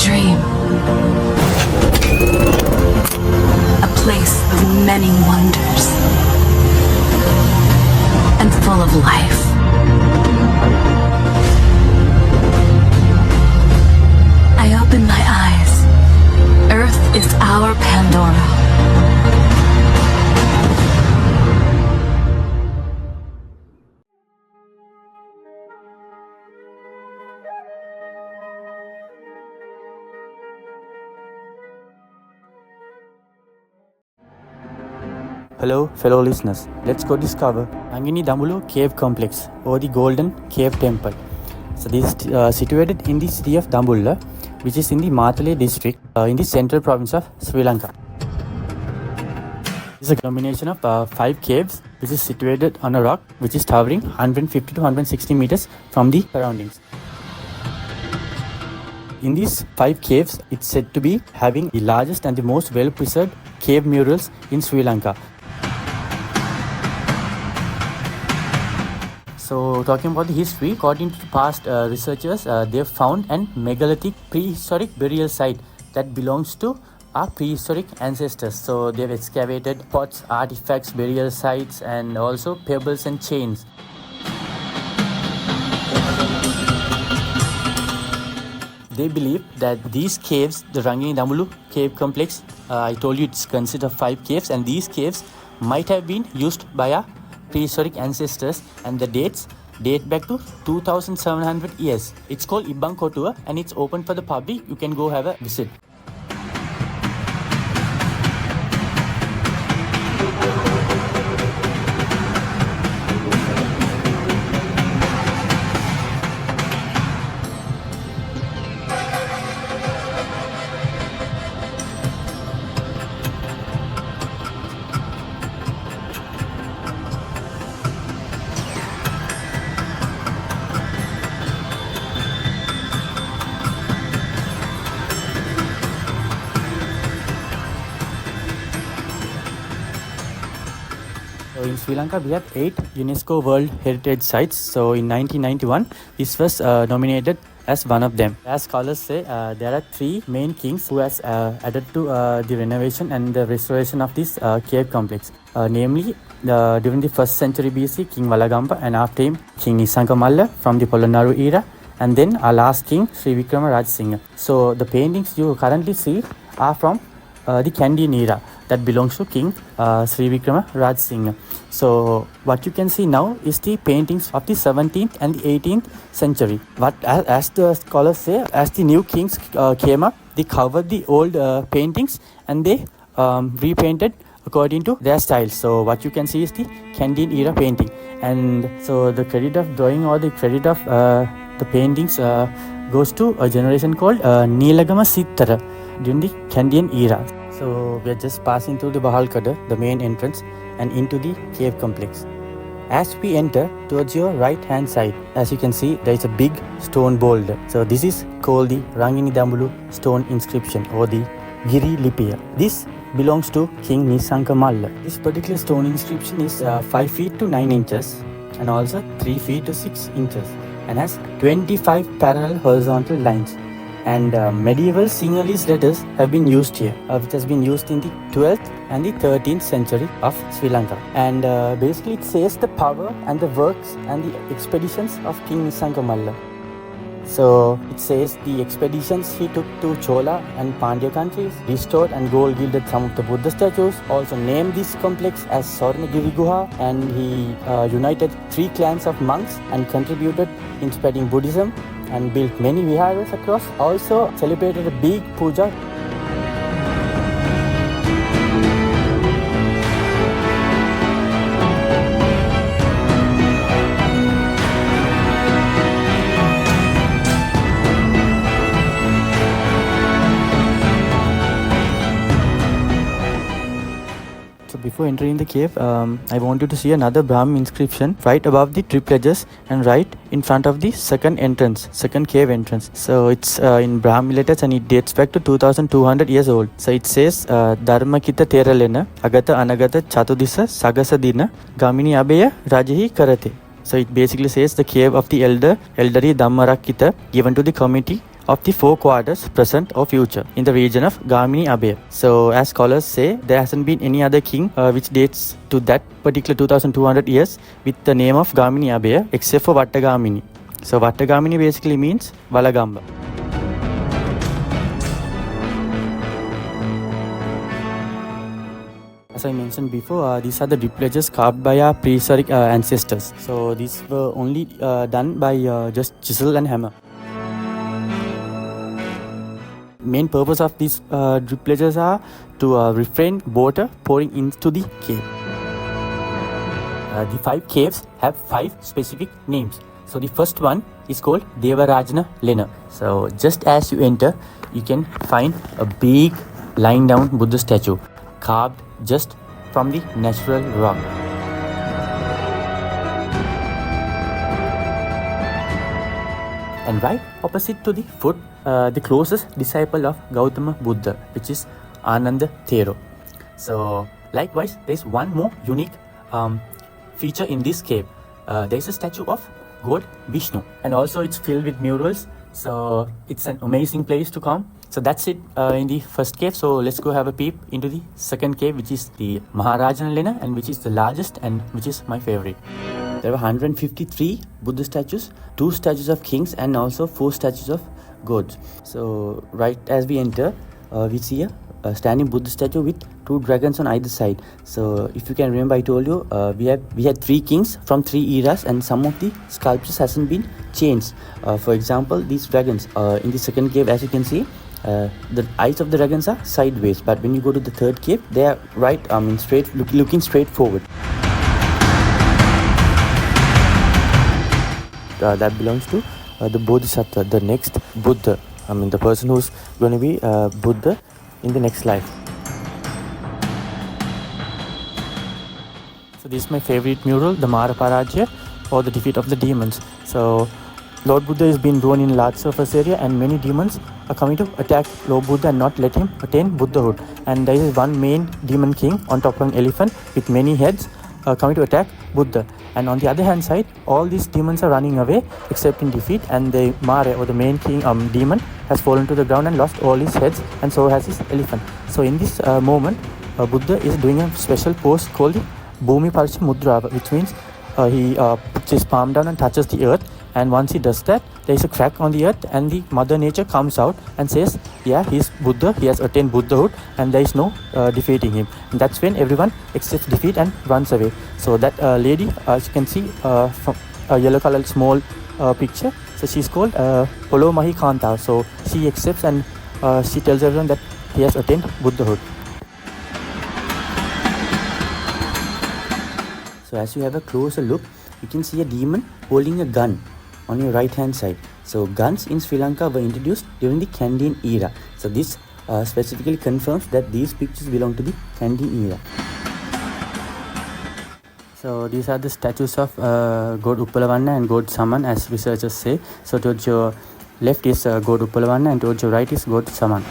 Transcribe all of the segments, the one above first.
dream. A place of many wonders and full of life. I open my eyes. Earth is our Pandora. Hello fellow listeners, let's go discover Rangiri Dambulla Cave Complex or the Golden Cave Temple. So this is situated in the city of Dambulla, which is in the Matale district in the central province of Sri Lanka. This is a combination of 5 caves which is situated on a rock which is towering 150 to 160 meters from the surroundings. In these 5 caves, it's said to be having the largest and the most well-preserved cave murals in Sri Lanka. So talking about the history, according to past researchers, they've found an megalithic prehistoric burial site that belongs to our prehistoric ancestors. So they've excavated pots, artifacts, burial sites, and also pebbles and chains. They believe that these caves, the Rangiri Dambulla Cave Complex, I told you it's consisted of 5 caves, and these caves might have been used by our prehistoric ancestors, and the dates date back to 2700 years. It's called Ibang Kotua and it's open for the public. You can go have a visit. In Sri Lanka, we have 8 UNESCO World Heritage Sites. So in 1991, this was nominated as one of them. As scholars say, there are 3 main kings who has added to the renovation and the restoration of this cave complex. Namely, during the 1st century BC, King Valagampa, and after him, King Nisanka Malla from the Polonnaru era, and then our last king, Sri Vikramarajasingha. So the paintings you currently see are from the Kandyan era that belongs to King Sri Vikramarajasingha. So what you can see now is the paintings of the 17th and the 18th century. But as the scholars say, as the new kings came up, they covered the old paintings and they repainted according to their style. So what you can see is the Kandyan era painting. And so the credit of drawing or the credit of the paintings goes to a generation called Nilagama Sittara during the Kandyan era. So we are just passing through the Bahalkada, the main entrance, and into the cave complex. As we enter towards your right hand side, as you can see, there is a big stone boulder. So this is called the Rangiri Dambulla stone inscription or the Giri Lipiya. This belongs to King Nisanka Malla. This particular stone inscription is 5 feet to 9 inches and also 3 feet to 6 inches and has 25 parallel horizontal lines. And medieval Sinhalese letters have been used here, which has been used in the 12th and the 13th century of Sri Lanka. And basically it says the power and the works and the expeditions of King Nisanka Malla. So it says the expeditions he took to Chola and Pandya countries, restored and gold gilded some of the Buddha statues, also named this complex as Swarnagiri Guha, and he united 3 clans of monks and contributed in spreading Buddhism and built many viharas across. Also celebrated a big puja. Before entering the cave, I want you to see another Brahmi inscription right above the tripledges and right in front of the second cave entrance. So it's in Brahmi letters and it dates back to 2200 years old. So it says Dharmakita Tera Lena Agata Anagata Chatudisa Sagasa Dina Gamini Abeya Rajahi Karate. So it basically says the cave of the elderly Dhammarakita given to the committee of the four quarters, present or future, in the region of Gamini Abaya. So as scholars say, there hasn't been any other king which dates to that particular 2200 years with the name of Gamini Abaya except for Vattagamini. So Vattagamini basically means Valagamba. As I mentioned before, these are the drip ledges carved by our prehistoric ancestors. So these were only done by just chisel and hammer. Main purpose of these drip ledges are to refrain water pouring into the cave. The 5 caves have 5 specific names. So the first one is called Devaraja Lena. So just as you enter, you can find a big lying down Buddha statue carved just from the natural rock. And right opposite to the foot, the closest disciple of Gautama Buddha, which is Ananda Thero. So likewise, there is one more unique feature in this cave. There is a statue of God Vishnu, and also it's filled with murals. So it's an amazing place to come. So that's it in the first cave. So let's go have a peep into the second cave, which is the Maharaja Lena, and which is the largest and which is my favorite. There were 153 Buddha statues, 2 statues of kings, and also 4 statues of gods. So right as we enter, we see a standing Buddha statue with 2 dragons on either side. So if you can remember, I told you we had 3 kings from 3 eras, and some of the sculptures hasn't been changed. For example, these dragons in the second cave, as you can see, the eyes of the dragons are sideways, but when you go to the third cave, they are right, straight, looking straight forward. That belongs to the Bodhisattva, the next Buddha. The person who's going to be Buddha in the next life. So this is my favorite mural, the Mara or the defeat of the demons. So Lord Buddha is being drawn in large surface area, and many demons are coming to attack Lord Buddha and not let him attain Buddhahood. And there is one main demon king on top of an elephant with many heads coming to attack Buddha. And on the other hand side, all these demons are running away except in defeat, and the Mare or the main king demon has fallen to the ground and lost all his heads, and so has his elephant. So in this moment, Buddha is doing a special pose called the Bhumi Parsha Mudra, which means he puts his palm down and touches the earth. And once he does that, there is a crack on the earth, and the Mother Nature comes out and says, yeah, he is Buddha, he has attained Buddhahood, and there is no defeating him. And that's when everyone accepts defeat and runs away. So that lady, as you can see from a yellow colored small picture, so she's called Polo Mahi Kanta. So she accepts, and she tells everyone that he has attained Buddhahood. So as you have a closer look, you can see a demon holding a gun on your right hand side. So guns in Sri Lanka were introduced during the Kandyan era. So this specifically confirms that these pictures belong to the Kandyan era. So these are the statues of God Uppalavanna and God Saman, as researchers say. So towards your left is God Uppalavanna, and towards your right is God Saman.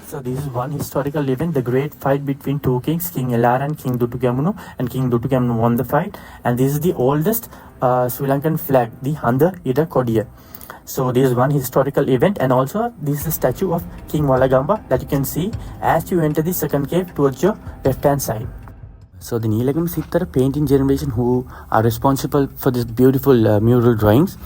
So this is one historical event, the great fight between 2 kings, King Elara and King Dutugamunu, and King Dutugamunu won the fight. And this is the oldest Sri Lankan flag, the Handa Ida Kodiya. So this is one historical event, and also this is a statue of King Walagamba that you can see as you enter the second cave towards your left hand side. So the Nilagam Sittara painting generation, who are responsible for this beautiful mural drawings,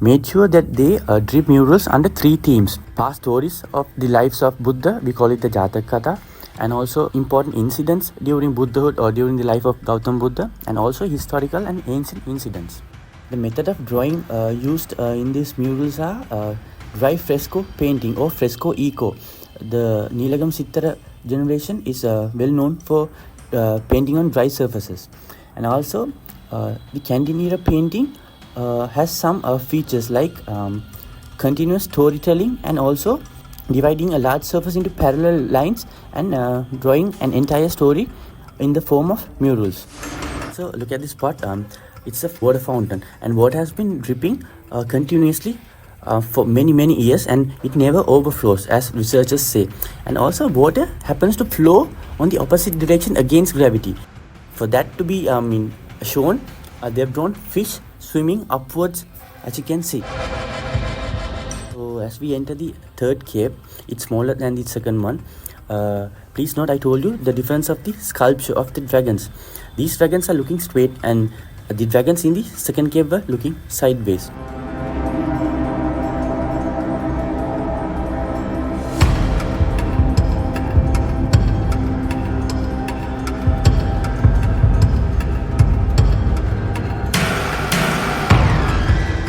made sure that they drew murals under 3 themes: past stories of the lives of Buddha, we call it the Jatak Katha, and also important incidents during Buddhahood or during the life of Gautam Buddha, and also historical and ancient incidents. The method of drawing used in these murals are dry fresco painting or fresco eco. The Nilagam Sittara generation is well known for painting on dry surfaces, and also the Kandyan era painting has some features like continuous storytelling, and also dividing a large surface into parallel lines and drawing an entire story in the form of murals. So look at this spot. It's a water fountain, and water has been dripping continuously for many years, and it never overflows, as researchers say. And also water happens to flow on the opposite direction against gravity. For that to be shown, they've drawn fish swimming upwards as you can see. So as we enter the third cave, it's smaller than the second one. Please note, I told you the difference of the sculpture of the dragons. These dragons are looking straight, and the dragons in the second cave were looking sideways.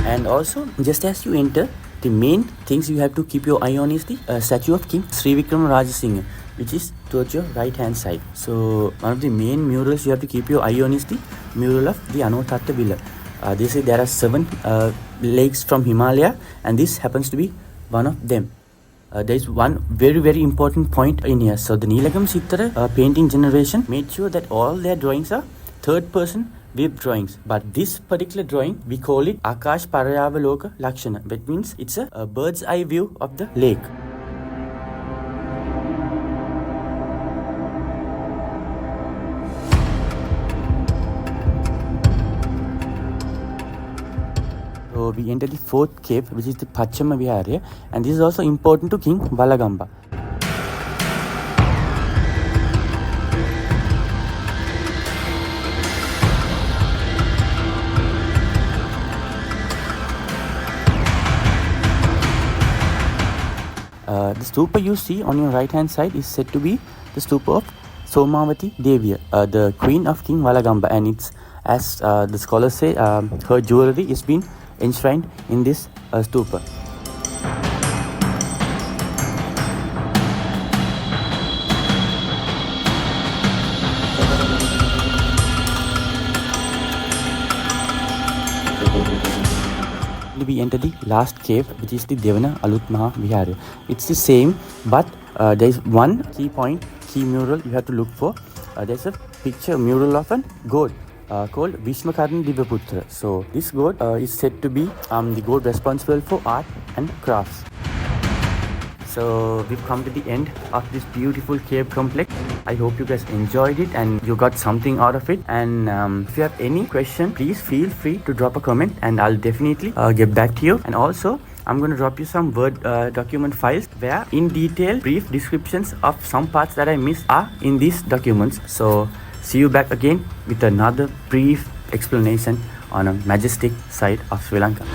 And also, just as you enter, the main things you have to keep your eye on is the statue of King Sri Rajasingha, which is towards your right hand side. So one of the main murals you have to keep your eye on is the mural of the Anutartha Villa. They say there are 7 lakes from Himalaya, and this happens to be one of them. There is one very important point in here. So the Nilagam Sittara painting generation made sure that all their drawings are third person wave drawings, but this particular drawing we call it Akash Parayavaloka Lakshana, which means it's a bird's eye view of the lake. So we enter the fourth cave, which is the Pachima Vihar, and this is also important to King Valagamba. The stupa you see on your right hand side is said to be the stupa of Somavati Devi, the queen of King Valagamba, and it's, as the scholars say, her jewelry is been enshrined in this stupa. We enter the last cave, which is the Devana Alut Maha Vihar. It's the same, but there is one key mural you have to look for. There's a picture mural of a god called Vishmakarna Divaputra. So this god is said to be the god responsible for art and crafts. So we've come to the end of this beautiful cave complex. I hope you guys enjoyed it and you got something out of it. And if you have any question, please feel free to drop a comment and I'll definitely get back to you. And also, I'm going to drop you some Word document files where in detail brief descriptions of some parts that I missed are in these documents. So see you back again with another brief explanation on a majestic side of Sri Lanka.